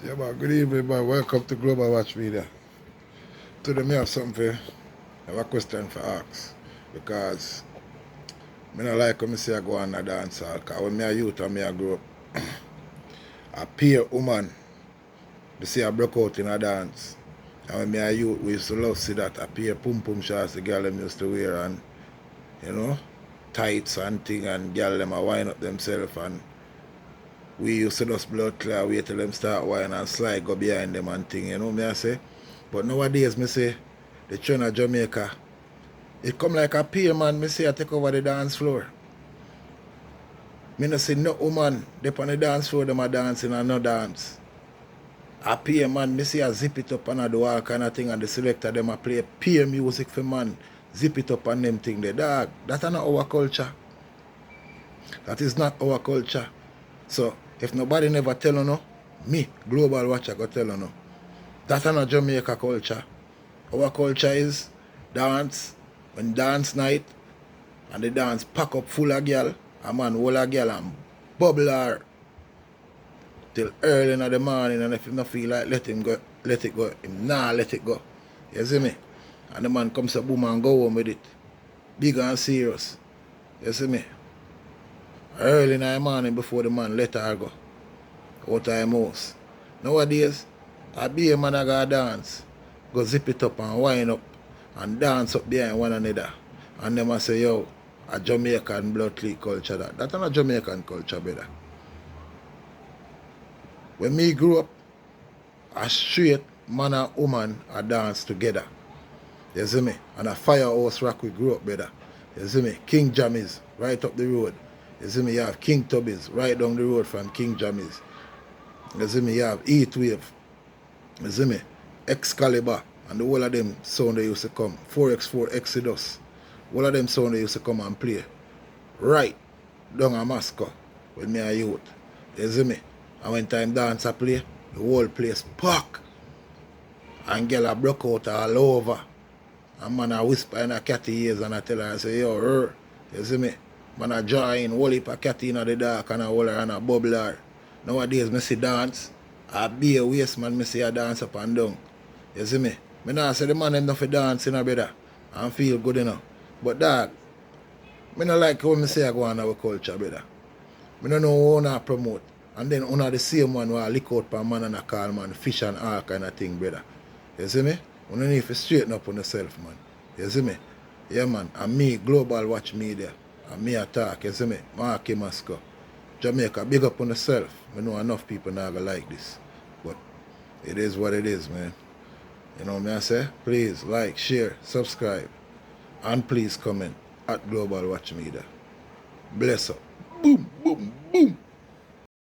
Yeah, man. Good evening, man. Welcome to Global Watch Media. Today, me have something for, I have a question for ask. Because I don't like when I say I go on a dance hall. Because when I a youth and I grow up, a peer woman, I see I broke out in a dance. And when I a youth, we used to love see that. A peer pum pum shots the girl them used to wear and, you know, tights and thing and girl them a wind up themselves and we used to just blood clear wait till them start whine and slide go behind them and thing, you know me I say. But nowadays me say the trend of Jamaica, it come like a peer man, me say I take over the dance floor. Me no see no woman they on the dance floor them a dancing and no dance. A peer man, me see a zip it up and a do all kind of thing and the selector them a play peer music for man, zip it up and them thing there. Dog, that is not our culture. That is not our culture. So, if nobody never tell you no, me, Global Watcher, go tell you no. That's not Jamaica culture. Our culture is dance, when dance night, and the dance pack up full of girl, a man hold a girl and bubble her till early in the morning, and if him not feel like let it go, him nah let it go. You see me? And the man comes a boom and go home with it. Big and serious. You see me? Early in the morning before the man let her go. Out of him house. Nowadays, I be a man I go dance. Go zip it up and wind up and dance up behind one another. And them I say, yo, a Jamaican blood clique culture that. That's not a Jamaican culture, brother. When me grew up, a straight man and woman a dance together. You see me? And a firehouse rock we grew up, brother. You see me? King Jammies, right up the road. You see me? You have King Tubbies, right down the road from King Jammies. You see me? You have Heat Wave. You see me? Excalibur. And the whole of them sound they used to come. 4x4 Exodus. All of them sound they used to come and play. Right down a Moscow when me a youth. You see me? And when time dance a play, the whole place pack. And girl a broke out all over. And man a whisper in a catty ears and I tell her, I say, yo, her. You see me? Man a join, whole heap a catty in the dark and a hold her and a bubble her. Nowadays me see dance. A be a waste man, me see a dance up and down. You see me? Me not say the man them not for dance, you know, brother. And feel good, you know. But dog, me not like how me say I go on our culture, brother. Me don't know how to promote. And then one the same one who I lick out per man and a call man, fish and all kind of thing, brother. You see me? You need to straighten up on yourself, man. You see me? Yeah, man. And me, Global Watch Media. And me attack, you see me? Marky Masco. Jamaica, big up on yourself. I know enough people now gonna like this. But it is what it is, man. You know what I say? Please like, share, subscribe. And please comment at Global Watch Media. Bless up. Boom, boom, boom.